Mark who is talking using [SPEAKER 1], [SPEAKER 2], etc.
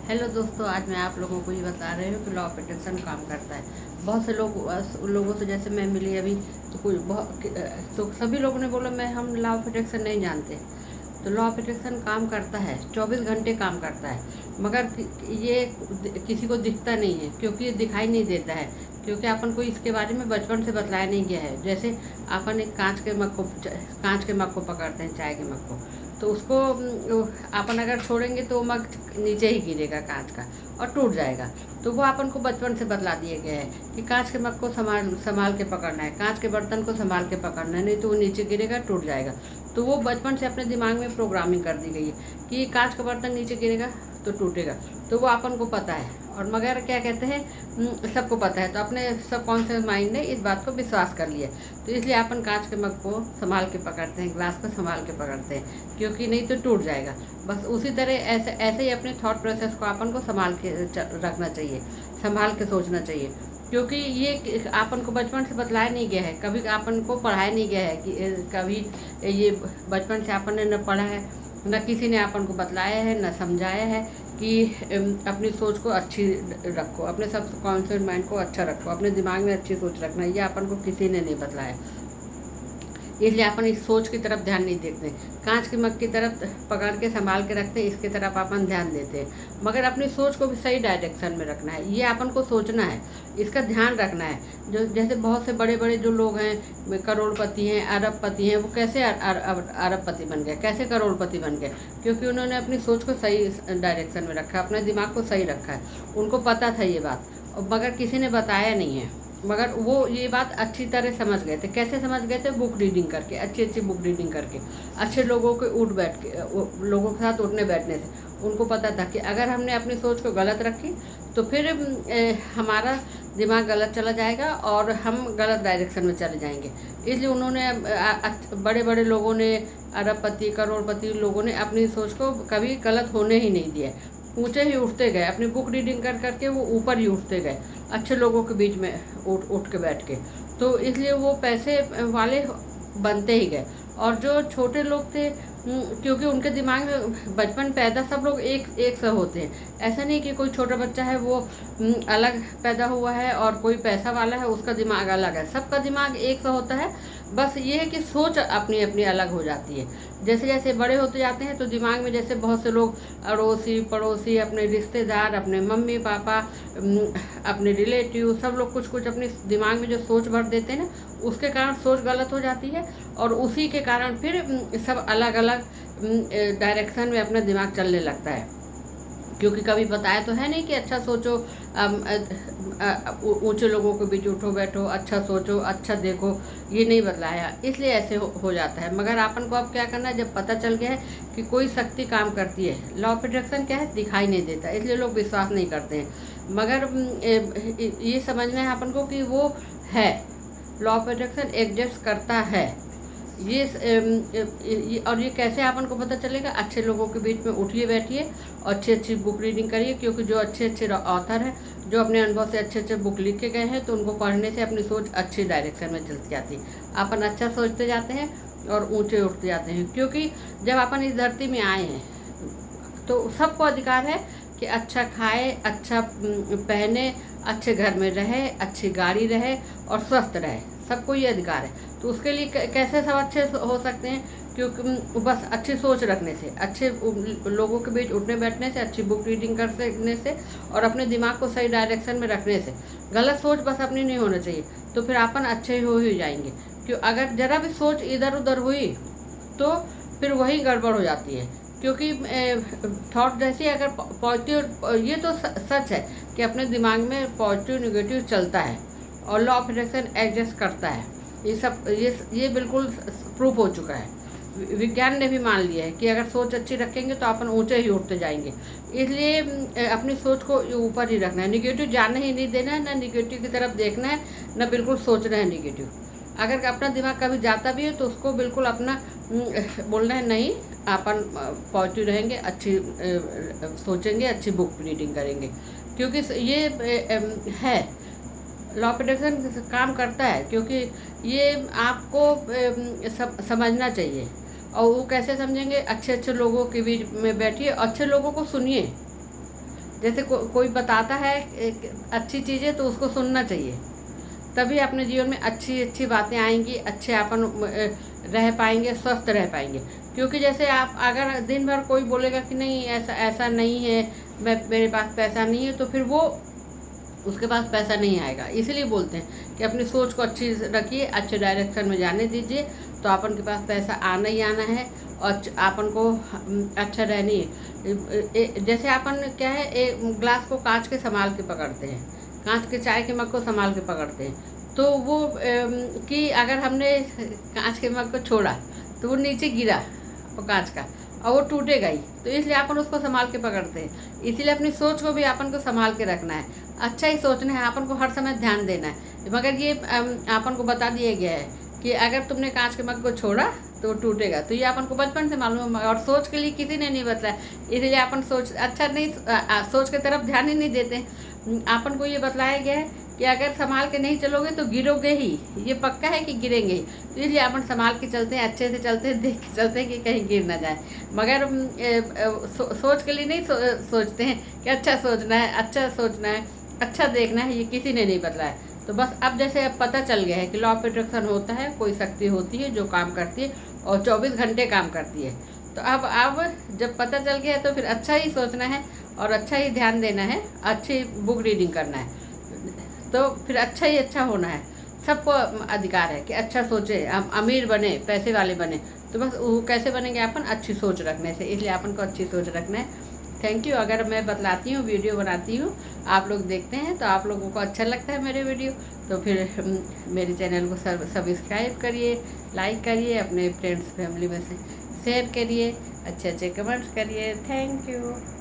[SPEAKER 1] Hello दोस्तों, आज मैं आप लोगों को ये बता रही हूँ कि लॉ ऑफ अट्रैक्शन काम करता है। बहुत से लोगों से जैसे मैं मिली अभी, तो कुछ बहुत तो सभी लोगों ने बोला मैं हम लॉ ऑफ अट्रैक्शन नहीं जानते। तो लॉ ऑफ अट्रैक्शन काम करता है, 24 घंटे काम करता है, मगर ये किसी को दिखता नहीं है, क्योंकि ये दिखाई नहीं देता है, क्योंकि अपन को इसके बारे में बचपन से बतलाया नहीं गया है। जैसे अपन एक कांच के मग को पकड़ते हैं, चाय के मग को, तो उसको अपन अगर छोड़ेंगे तो मग नीचे ही गिरेगा कांच का और टूट जाएगा। तो वो अपन को बचपन से बतला दिए गए हैं कि कांच के मग को संभाल संभाल के पकड़ना है, कांच के बर्तन को संभाल के पकड़ना है, नहीं तो वो नीचे गिरेगा, टूट जाएगा। तो वो बचपन से अपने दिमाग में प्रोग्रामिंग कर दी गई है कि कांच का बर्तन नीचे गिरेगा तो टूटेगा। तो वो अपन को पता है, और मगर क्या कहते हैं, सबको पता है, तो अपने सबकॉन्शियस माइंड ने इस बात को विश्वास कर लिया। तो इसलिए अपन कांच के मग को संभाल के पकड़ते हैं, ग्लास को संभाल के पकड़ते हैं, क्योंकि नहीं तो टूट जाएगा। बस उसी तरह ऐसे ही अपने थॉट प्रोसेस को अपन को संभाल के रखना चाहिए, संभाल के सोचना चाहिए, क्योंकि ये अपन को बचपन से बतलाया नहीं गया है, कभी अपन को पढ़ाया नहीं गया है कि कभी ये बचपन से अपन ने न पढ़ा है, न किसी ने अपन को बतलाया है, न समझाया है कि अपनी सोच को अच्छी रखो, अपने सब कॉन्शियस माइंड को अच्छा रखो, अपने दिमाग में अच्छी सोच रखना, ये अपन को किसी ने नहीं बतलाया। इसलिए अपन इस सोच की तरफ ध्यान नहीं देते, कांच की मग की तरफ पकड़ के संभाल के रखते हैं, इसकी तरफ अपन ध्यान देते हैं, मगर अपनी सोच को भी सही डायरेक्शन में रखना है, ये अपन को सोचना है, इसका ध्यान रखना है। जो जैसे बहुत से बड़े बड़े जो लोग हैं, करोड़पति हैं, अरबपति हैं, वो कैसे अरबपति बन गए, कैसे करोड़पति बन गए? क्योंकि उन्होंने अपनी सोच को सही डायरेक्शन में रखा, अपने दिमाग को सही रखा है, उनको पता था ये बात, मगर किसी ने बताया नहीं है। मगर वो ये बात अच्छी तरह समझ गए थे। कैसे समझ गए थे? बुक रीडिंग करके, अच्छी अच्छी बुक रीडिंग करके, अच्छे लोगों के लोगों के साथ उठने बैठने से उनको पता था कि अगर हमने अपनी सोच को गलत रखी तो फिर हमारा दिमाग गलत चला जाएगा और हम गलत डायरेक्शन में चले जाएंगे। इसलिए उन्होंने बड़े बड़े लोगों ने, अरबपति करोड़पति लोगों ने अपनी सोच को कभी गलत होने ही नहीं दिया, ऊंचे ही उठते गए, अपनी बुक रीडिंग कर करके वो ऊपर ही उठते गए, अच्छे लोगों के बीच में उठ के बैठ के। तो इसलिए वो पैसे वाले बनते ही गए। और जो छोटे लोग थे, क्योंकि उनके दिमाग में बचपन पैदा सब लोग एक सा होते हैं, ऐसा नहीं कि कोई छोटा बच्चा है वो अलग पैदा हुआ है और कोई पैसा वाला है उसका दिमाग अलग है, सबका दिमाग एक सा होता है। बस ये है कि सोच अपनी अपनी अलग हो जाती है। जैसे जैसे बड़े होते जाते हैं तो दिमाग में, जैसे बहुत से लोग अड़ोसी पड़ोसी, अपने रिश्तेदार, अपने मम्मी पापा, अपने रिलेटिव, सब लोग कुछ कुछ अपने दिमाग में जो सोच भर देते हैं ना, उसके कारण सोच गलत हो जाती है, और उसी के कारण फिर सब अलग अलग डायरेक्शन में अपना दिमाग चलने लगता है। क्योंकि कभी बताया तो है नहीं कि अच्छा सोचो, ऊंचे लोगों के बीच उठो बैठो, अच्छा सोचो, अच्छा देखो, ये नहीं बतलाया, इसलिए ऐसे हो जाता है। मगर अपन को अब क्या करना है, जब पता चल गया है कि कोई शक्ति काम करती है, लॉ ऑफ अट्रैक्शन क्या है, दिखाई नहीं देता, इसलिए लोग विश्वास नहीं करते हैं। मगर ये समझना है अपन को कि वो है, लॉ ऑफ अट्रैक्शन एग्जिस्ट करता है। और ये कैसे अपन को पता चलेगा? अच्छे लोगों के बीच में उठिए बैठिए और अच्छी अच्छी बुक रीडिंग करिए, क्योंकि जो अच्छे अच्छे ऑथर हैं, जो अपने अनुभव से अच्छे अच्छे बुक लिख के गए हैं, तो उनको पढ़ने से अपनी सोच अच्छी डायरेक्शन में चलती जाती है, अपन अच्छा सोचते जाते हैं और ऊंचे उठते जाते हैं। क्योंकि जब अपन इस धरती में आए हैं तो सबको अधिकार है कि अच्छा खाए, अच्छा पहने, अच्छे घर में रहे, अच्छी गाड़ी रहे और स्वस्थ रहे, सबको ये अधिकार है। तो उसके लिए कैसे सब अच्छे हो सकते हैं? क्योंकि बस अच्छी सोच रखने से, अच्छे लोगों के बीच उठने बैठने से, अच्छी बुक रीडिंग करने से और अपने दिमाग को सही डायरेक्शन में रखने से। गलत सोच बस अपनी नहीं होना चाहिए, तो फिर अपन अच्छे हो ही जाएंगे। क्यों? अगर जरा भी सोच इधर उधर हुई तो फिर वही गड़बड़ हो जाती है। क्योंकि थॉट जैसे अगर पॉजिटिव, ये तो सच है कि अपने दिमाग में पॉजिटिव निगेटिव चलता है और लॉ ऑफ अट्रैक्शन एग्जिस्ट करता है, ये सब ये बिल्कुल प्रूफ हो चुका है। विज्ञान ने भी मान लिया है कि अगर सोच अच्छी रखेंगे तो अपन ऊंचे ही उठते जाएंगे। इसलिए अपनी सोच को ऊपर ही रखना है, निगेटिव जाने ही नहीं देना है, ना निगेटिव की तरफ देखना है, ना बिल्कुल सोचना है निगेटिव। अगर अपना दिमाग कभी जाता भी है तो उसको बिल्कुल अपना बोलना है, नहीं अपन पॉजिटिव रहेंगे, अच्छी सोचेंगे, अच्छी बुक रीडिंग करेंगे। क्योंकि ये है, लॉ ऑफ अट्रैक्शन काम करता है, क्योंकि ये आपको समझना चाहिए। और वो कैसे समझेंगे? अच्छे अच्छे लोगों के बीच में बैठिए, अच्छे लोगों को सुनिए, जैसे कोई बताता है एक अच्छी चीज़ें तो उसको सुनना चाहिए, तभी अपने जीवन में अच्छी अच्छी बातें आएंगी, अच्छे अपन रह पाएंगे, स्वस्थ रह पाएंगे। क्योंकि जैसे आप अगर दिन भर कोई बोलेगा कि नहीं ऐसा ऐसा नहीं है, मेरे पास पैसा नहीं है, तो फिर वो उसके पास पैसा नहीं आएगा। इसलिए बोलते हैं कि अपनी सोच को अच्छी रखिए, अच्छे डायरेक्शन में जाने दीजिए, तो अपन के पास पैसा आना ही आना है और अपन को अच्छा रहनी है। जैसे अपन क्या है, एक ग्लास को कांच के संभाल के पकड़ते हैं, कांच के चाय के मग को संभाल के पकड़ते हैं, तो वो कि अगर हमने कांच के मग को छोड़ा तो वो नीचे गिरा वो कांच का, और वो टूटेगा ही। तो इसलिए अपन उसको संभाल के पकड़ते हैं। इसीलिए अपनी सोच को भी अपन को संभाल के रखना है, अच्छा ही सोचना है, अपन को हर समय ध्यान देना है। मगर ये अपन को बता दिया गया है कि अगर तुमने कांच के मग को छोड़ा तो वो टूटेगा। तो ये अपन को बचपन से मालूम है, और सोच के लिए किसी ने नहीं बताया, इसलिए अपन सोच अच्छा नहीं सोच के तरफ ध्यान ही नहीं देते। अपन को ये बतलाया गया है कि अगर संभाल के नहीं चलोगे तो गिरोगे ही, ये पक्का है कि गिरेंगे ही। तो इसलिए अपन संभाल के चलते हैं, अच्छे से चलते हैं, देख के चलते हैं कि कहीं गिर ना जाए। मगर सोच के लिए नहीं सोचते हैं कि अच्छा सोचना है, अच्छा सोचना है, अच्छा देखना है, ये किसी ने नहीं बतलाया। तो बस अब जैसे अब पता चल गया है कि लॉ ऑफ अट्रैक्शन होता है, कोई शक्ति होती है जो काम करती है और 24 घंटे काम करती है। तो अब जब पता चल गया है तो फिर अच्छा ही सोचना है और अच्छा ही ध्यान देना है, अच्छी बुक रीडिंग करना है, तो फिर अच्छा ही अच्छा होना है। सबको अधिकार है कि अच्छा सोचे, हम अमीर बने, पैसे वाले बने, तो बस वो कैसे बनेंगे अपन, अच्छी सोच रखने से। इसलिए अपन को अच्छी सोच रखना है। Thank you. अगर मैं बतलाती हूँ, वीडियो बनाती हूँ, आप लोग देखते हैं तो आप लोगों को अच्छा लगता है मेरे वीडियो, तो फिर मेरे चैनल को सब्सक्राइब करिए, लाइक करिए, अपने फ्रेंड्स फैमिली में से शेयर करिए, अच्छे अच्छे कमेंट्स करिए। Thank you.